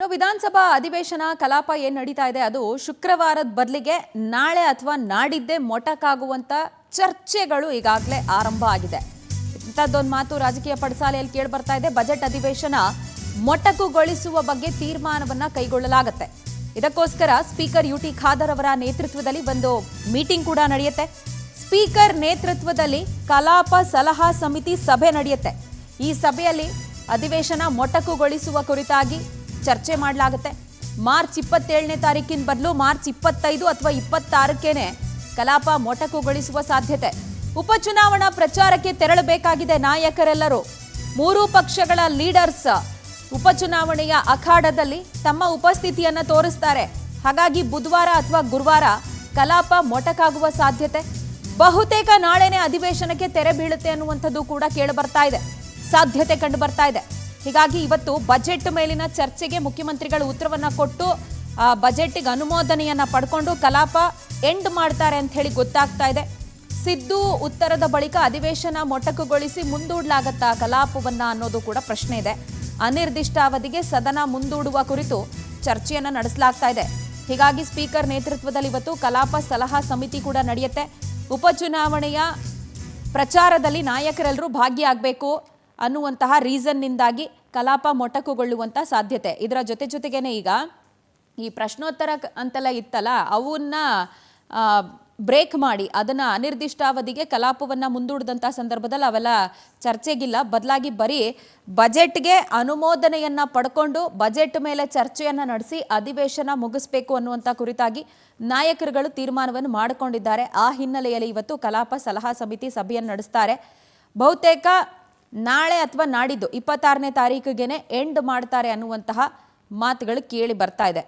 ವಿಧಾನಸಭಾ ಅಧಿವೇಶನ ಕಲಾಪ ಏನು ನಡೀತಾ ಇದೆ ಅದು ಶುಕ್ರವಾರದ ಬದಲಿಗೆ ನಾಳೆ ಅಥವಾ ನಾಡಿದ್ದೇ ಮೊಟಕಾಗುವಂತ ಚರ್ಚೆಗಳು ಈಗಾಗಲೇ ಆರಂಭ ಆಗಿದೆ. ಇಂಥದ್ದೊಂದು ಮಾತು ರಾಜಕೀಯ ಪಡಸಾಲೆಯಲ್ಲಿ ಕೇಳಿ ಬರ್ತಾ ಇದೆ. ಬಜೆಟ್ ಅಧಿವೇಶನ ಮೊಟಕುಗೊಳಿಸುವ ಬಗ್ಗೆ ತೀರ್ಮಾನವನ್ನ ಕೈಗೊಳ್ಳಲಾಗುತ್ತೆ. ಇದಕ್ಕೋಸ್ಕರ ಸ್ಪೀಕರ್ ಯುಟಿ ಖಾದರ್ ಅವರ ನೇತೃತ್ವದಲ್ಲಿ ಒಂದು ಮೀಟಿಂಗ್ ಕೂಡ ನಡೆಯುತ್ತೆ. ಸ್ಪೀಕರ್ ನೇತೃತ್ವದಲ್ಲಿ ಕಲಾಪ ಸಲಹಾ ಸಮಿತಿ ಸಭೆ ನಡೆಯುತ್ತೆ. ಈ ಸಭೆಯಲ್ಲಿ ಅಧಿವೇಶನ ಮೊಟಕುಗೊಳಿಸುವ ಕುರಿತಾಗಿ ಚರ್ಚೆ ಮಾಡಲಾಗುತ್ತೆ. ಮಾರ್ಚ್ 27ನೇ ತಾರೀಕಿನ ಬದಲು ಮಾರ್ಚ್ 25 ಅಥವಾ 26ಕ್ಕೇನೆ ಕಲಾಪ ಮೊಟಕುಗೊಳಿಸುವ ಸಾಧ್ಯತೆ. ಉಪಚುನಾವಣಾ ಪ್ರಚಾರಕ್ಕೆ ತೆರಳಬೇಕಾಗಿದೆ ನಾಯಕರೆಲ್ಲರೂ. ಮೂರೂ ಪಕ್ಷಗಳ ಲೀಡರ್ಸ್ ಉಪಚುನಾವಣೆಯ ಅಖಾಡದಲ್ಲಿ ತಮ್ಮ ಉಪಸ್ಥಿತಿಯನ್ನ ತೋರಿಸ್ತಾರೆ. ಹಾಗಾಗಿ ಬುಧವಾರ ಅಥವಾ ಗುರುವಾರ ಕಲಾಪ ಮೊಟಕಾಗುವ ಸಾಧ್ಯತೆ. ಬಹುತೇಕ ನಾಳೆನೇ ಅಧಿವೇಶನಕ್ಕೆ ತೆರೆ ಬೀಳುತ್ತೆ ಅನ್ನುವಂಥದ್ದು ಕೂಡ ಕೇಳಿ ಬರ್ತಾ ಇದೆ, ಸಾಧ್ಯತೆ ಕಂಡು ಬರ್ತಾ ಇದೆ. ಹೀಗಾಗಿ ಇವತ್ತು ಬಜೆಟ್ ಮೇಲಿನ ಚರ್ಚೆಗೆ ಮುಖ್ಯಮಂತ್ರಿಗಳು ಉತ್ತರವನ್ನ ಕೊಟ್ಟು ಬಜೆಟ್ಗೆ ಅನುಮೋದನೆಯನ್ನ ಪಡ್ಕೊಂಡು ಕಲಾಪ ಎಂಡ್ ಮಾಡ್ತಾರೆ ಅಂತ ಹೇಳಿ ಗೊತ್ತಾಗ್ತಾ ಇದೆ. ಸಿದ್ದು ಉತ್ತರದ ಬಳಿಕ ಅಧಿವೇಶನ ಮೊಟಕುಗೊಳಿಸಿ ಮುಂದೂಡಲಾಗತ್ತಾ ಕಲಾಪವನ್ನ ಅನ್ನೋದು ಕೂಡ ಪ್ರಶ್ನೆ ಇದೆ. ಅನಿರ್ದಿಷ್ಟಾವಧಿಗೆ ಸದನ ಮುಂದೂಡುವ ಕುರಿತು ಚರ್ಚೆಯನ್ನ ನಡೆಸಲಾಗ್ತಾ ಇದೆ. ಹೀಗಾಗಿ ಸ್ಪೀಕರ್ ನೇತೃತ್ವದಲ್ಲಿ ಇವತ್ತು ಕಲಾಪ ಸಲಹಾ ಸಮಿತಿ ಕೂಡ ನಡೆಯುತ್ತೆ. ಉಪಚುನಾವಣೆಯ ಪ್ರಚಾರದಲ್ಲಿ ನಾಯಕರೆಲ್ಲರೂ ಭಾಗಿಯಾಗಬೇಕು ಅನ್ನುವಂತಹ ರೀಸನ್ನಿಂದಾಗಿ ಕಲಾಪ ಮೊಟಕುಗೊಳ್ಳುವಂಥ ಸಾಧ್ಯತೆ. ಇದರ ಜೊತೆಗೇನೆ ಈಗ ಈ ಪ್ರಶ್ನೋತ್ತರ ಅಂತೆಲ್ಲ ಇತ್ತಲ್ಲ, ಅವನ್ನ ಬ್ರೇಕ್ ಮಾಡಿ ಅದನ್ನು ಅನಿರ್ದಿಷ್ಟಾವಧಿಗೆ ಕಲಾಪವನ್ನು ಮುಂದೂಡಿದಂಥ ಸಂದರ್ಭದಲ್ಲಿ ಅವೆಲ್ಲ ಚರ್ಚೆಗಿಲ್ಲ. ಬದಲಾಗಿ ಬರೀ ಬಜೆಟ್ಗೆ ಅನುಮೋದನೆಯನ್ನು ಪಡ್ಕೊಂಡು ಬಜೆಟ್ ಮೇಲೆ ಚರ್ಚೆಯನ್ನು ನಡೆಸಿ ಅಧಿವೇಶನ ಮುಗಿಸ್ಬೇಕು ಅನ್ನುವಂಥ ಕುರಿತಾಗಿ ನಾಯಕರುಗಳು ತೀರ್ಮಾನವನ್ನು ಮಾಡಿಕೊಂಡಿದ್ದಾರೆ. ಆ ಹಿನ್ನೆಲೆಯಲ್ಲಿ ಇವತ್ತು ಕಲಾಪ ಸಲಹಾ ಸಮಿತಿ ಸಭೆಯನ್ನು ನಡೆಸ್ತಾರೆ. ಬಹುತೇಕ ನಾಳೆ ಅಥವಾ ನಾಡಿದ್ದು 26ನೇ ತಾರೀಕಿಗೆ ಎಂಡ್ ಮಾಡ್ತಾರೆ ಅನ್ನುವಂತಹ ಮಾತುಗಳು ಕೇಳಿ ಬರ್ತಾ ಇದೆ.